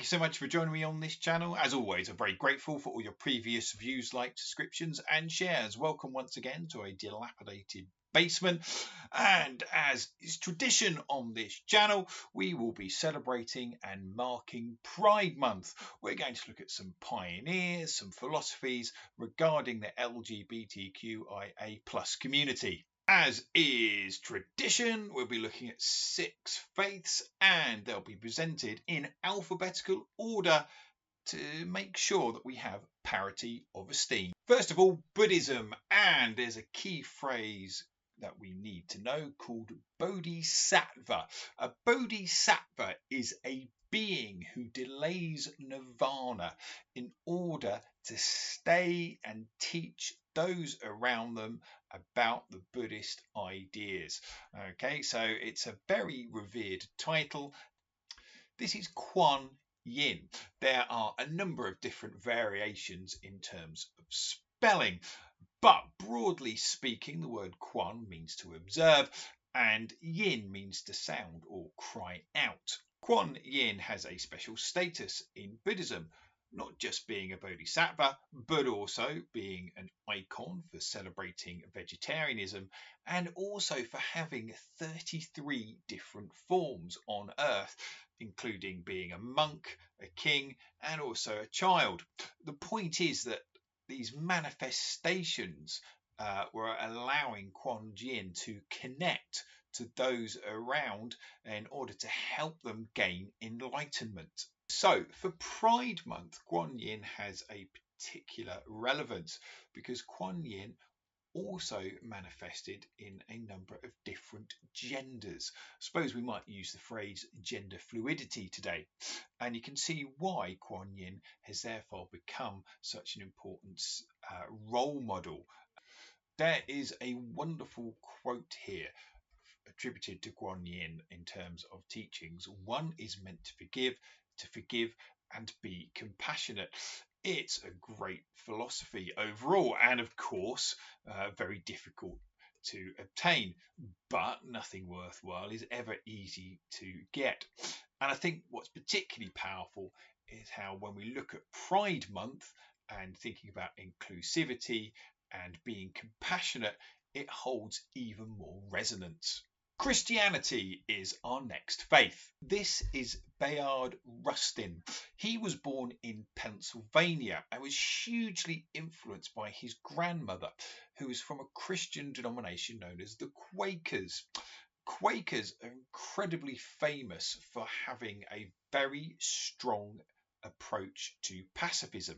you so much for joining me on this channel. As always, I'm very grateful for all your previous views, likes, subscriptions and shares. Welcome once again to a dilapidated basement, and as is tradition on this channel, we will be celebrating and marking Pride Month. We're going to look at some pioneers, some philosophies regarding the LGBTQIA+ community. As is tradition, we'll be looking at 6 faiths and they'll be presented in alphabetical order to make sure that we have parity of esteem. First of all, Buddhism, and there's a key phrase that we need to know called bodhisattva. A bodhisattva is a being who delays nirvana in order to stay and teach those around them about the Buddhist ideas. Okay, so it's a very revered title. This is Kuan Yin. There are a number of different variations in terms of spelling, but broadly speaking, the word Kuan means to observe and Yin means to sound or cry out. Kuan Yin has a special status in Buddhism, not just being a bodhisattva, but also being an icon for celebrating vegetarianism and also for having 33 different forms on earth, including being a monk, a king, and also a child. The point is that these manifestations were allowing Kuan Yin to connect to those around in order to help them gain enlightenment. So for Pride Month, Kuan Yin has a particular relevance because Kuan Yin also manifested in a number of different genders. I suppose we might use the phrase gender fluidity today, and you can see why Kuan Yin has therefore become such an important role model. There is a wonderful quote here attributed to Kuan Yin in terms of teachings. One is meant to forgive and be compassionate. It's a great philosophy overall, and of course very difficult to obtain, but nothing worthwhile is ever easy to get. And I think what's particularly powerful is how when we look at Pride Month and thinking about inclusivity and being compassionate, it holds even more resonance. Christianity is our next faith. This is Bayard Rustin. He was born in Pennsylvania and was hugely influenced by his grandmother, who was from a Christian denomination known as the Quakers. Quakers are incredibly famous for having a very strong approach to pacifism.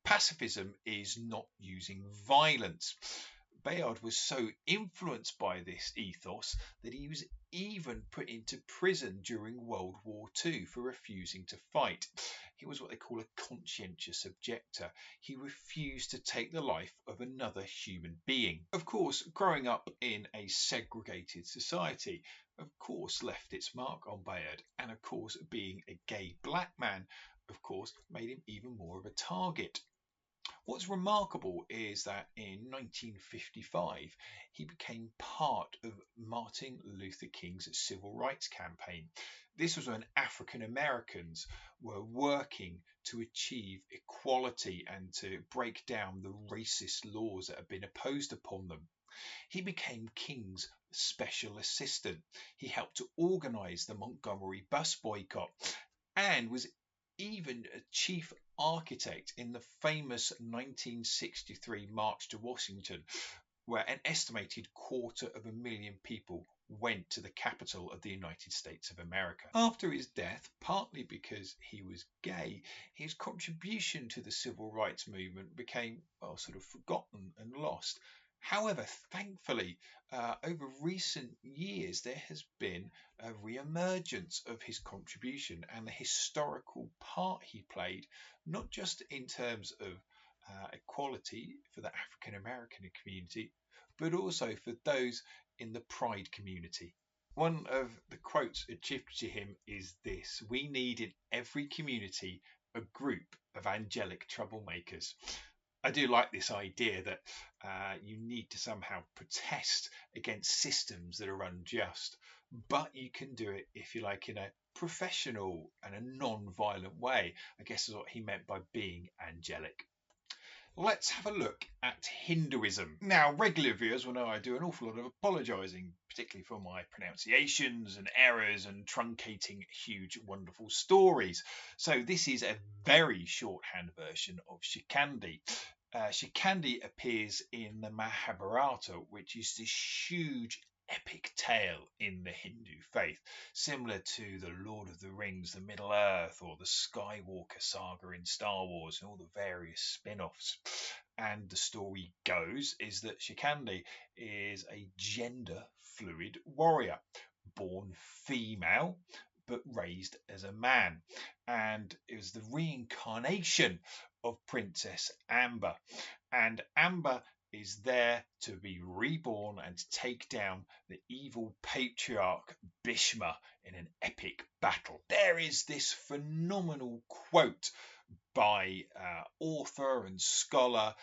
Pacifism is not using violence. Bayard was so influenced by this ethos that he was even put into prison during World War II for refusing to fight. He was what they call a conscientious objector. He refused to take the life of another human being. Of course, growing up in a segregated society, of course, left its mark on Bayard. And of course, being a gay black man, of course, made him even more of a target. What's remarkable is that in 1955, he became part of Martin Luther King's civil rights campaign. This was when African Americans were working to achieve equality and to break down the racist laws that had been imposed upon them. He became King's special assistant. He helped to organize the Montgomery bus boycott and was even a chief architect in the famous 1963 March to Washington, where an estimated 250,000 people went to the capital of the United States of America. After his death, partly because he was gay, his contribution to the civil rights movement became, well, sort of forgotten and lost. However, thankfully, over recent years, there has been a re-emergence of his contribution and the historical part he played, not just in terms of equality for the African American community, but also for those in the Pride community. One of the quotes attributed to him is this: "We need in every community a group of angelic troublemakers." I do like this idea that you need to somehow protest against systems that are unjust, but you can do it, if you like, in a professional and a non-violent way. I guess is what he meant by being angelic. Let's have a look at Hinduism. Now, regular viewers will know I do an awful lot of apologising, particularly for my pronunciations and errors and truncating huge, wonderful stories. So this is a very shorthand version of Shikandi. Shikandi appears in the Mahabharata, which is this huge epic tale in the Hindu faith, similar to the Lord of the Rings, the Middle Earth, or the Skywalker saga in Star Wars, and all the various spin-offs. And the story goes is that Shikandi is a gender fluid warrior, born female but raised as a man, and it was the reincarnation of Princess Amber, and Amber is there to be reborn and to take down the evil patriarch Bhishma in an epic battle. There is this phenomenal quote by author and scholar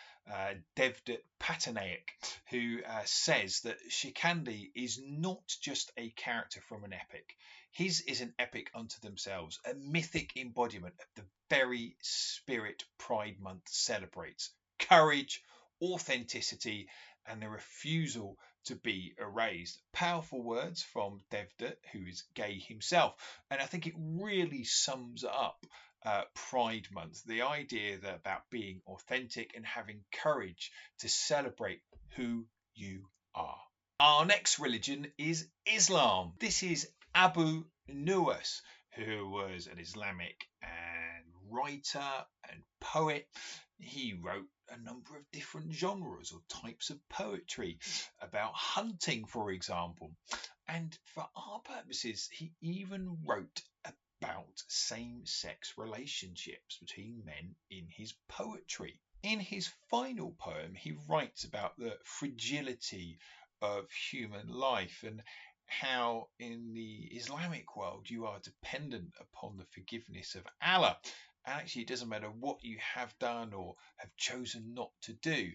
Devdutt Pattanaik, who says that Shikandi is not just a character from an epic. His is an epic unto themselves, a mythic embodiment of the very spirit Pride Month celebrates: courage, authenticity, and the refusal to be erased. Powerful words from Devdutt, who is gay himself, and I think it really sums up Pride Month, the idea that about being authentic and having courage to celebrate who you are. Our next religion is Islam. This is Abu Nuwas, who was an Islamic and writer and poet. He wrote a number of different genres or types of poetry about hunting, for example. And for our purposes, he even wrote about same-sex relationships between men in his poetry. In his final poem, he writes about the fragility of human life and how in the Islamic world you are dependent upon the forgiveness of Allah. And actually, it doesn't matter what you have done or have chosen not to do,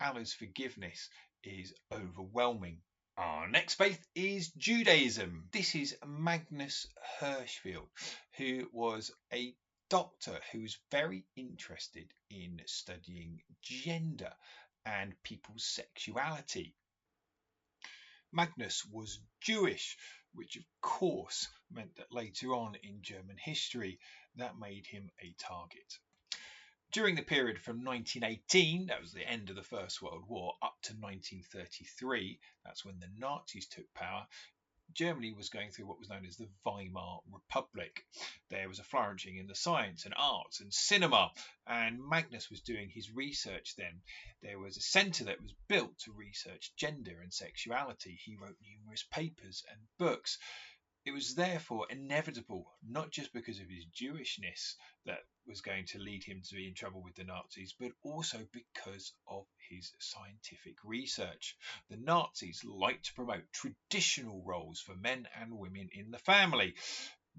Allah's forgiveness is overwhelming. Our next faith is Judaism. This is Magnus Hirschfeld, who was a doctor who was very interested in studying gender and people's sexuality. Magnus was Jewish, which of course meant that later on in German history that made him a target. During the period from 1918, that was the end of the First World War, up to 1933, that's when the Nazis took power, Germany was going through what was known as the Weimar Republic. There was a flourishing in the science and arts and cinema, and Magnus was doing his research then. There was a centre that was built to research gender and sexuality. He wrote numerous papers and books. It was therefore inevitable, not just because of his Jewishness, that was going to lead him to be in trouble with the Nazis, but also because of his scientific research. The Nazis liked to promote traditional roles for men and women in the family.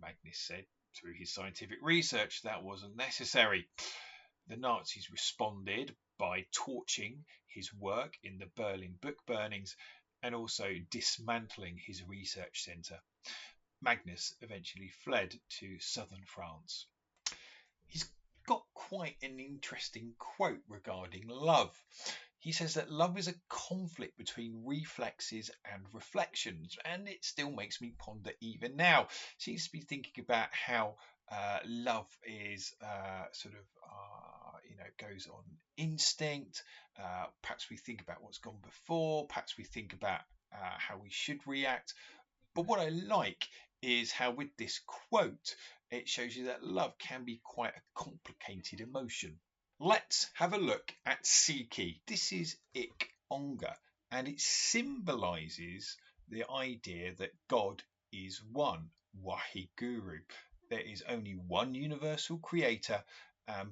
Magnus said through his scientific research that wasn't necessary. The Nazis responded by torching his work in the Berlin book burnings and also dismantling his research centre. Magnus eventually fled to southern France. He's got quite an interesting quote regarding love. He says that love is a conflict between reflexes and reflections, and it still makes me ponder even now. Seems to be thinking about how love is goes on instinct. Perhaps we think about what's gone before. Perhaps we think about how we should react. But what I like is how with this quote, it shows you that love can be quite a complicated emotion. Let's have a look at Siki. This is Ik Onga, and it symbolises the idea that God is one, Waheguru. There is only one universal creator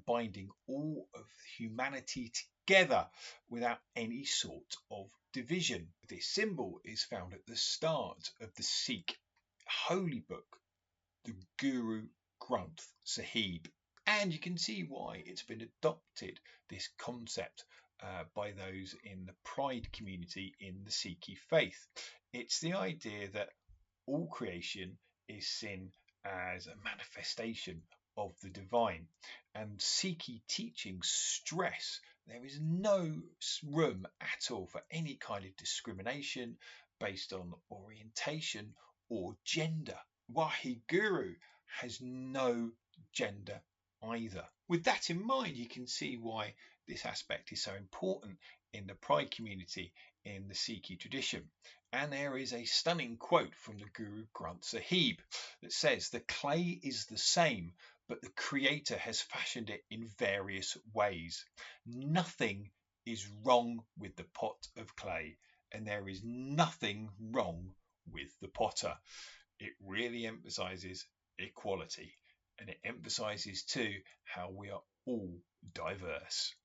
binding all of humanity together without any sort of division. This symbol is found at the start of the Sikh holy book, the Guru Granth Sahib. And you can see why it's been adopted, this concept, by those in the Pride community in the Sikh faith. It's the idea that all creation is seen as a manifestation of the divine. And Sikh teachings stress there is no room at all for any kind of discrimination based on orientation or gender. Waheguru has no gender either. With that in mind, you can see why this aspect is so important in the Pride community in the Sikh tradition. And there is a stunning quote from the Guru Granth Sahib that says, "The clay is the same, but the creator has fashioned it in various ways. Nothing is wrong with the pot of clay, and there is nothing wrong with the potter." It really emphasizes equality, and it emphasizes too how we are all diverse.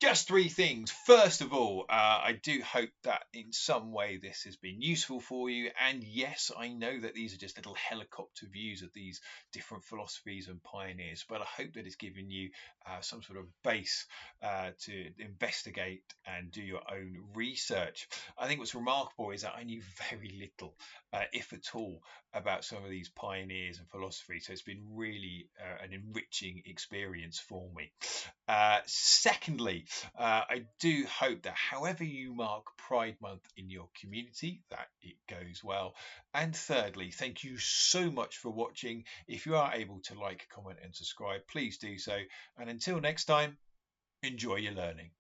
Just three things. First of all, I do hope that in some way this has been useful for you. And yes, I know that these are just little helicopter views of these different philosophies and pioneers, but I hope that it's given you some sort of base to investigate and do your own research. I think what's remarkable is that I knew very little, if at all, about some of these pioneers and philosophy. So it's been really an enriching experience for me. Secondly, I do hope that however you mark Pride Month in your community, that it goes well. And thirdly, thank you so much for watching. If you are able to like, comment and subscribe, please do so. And until next time, enjoy your learning.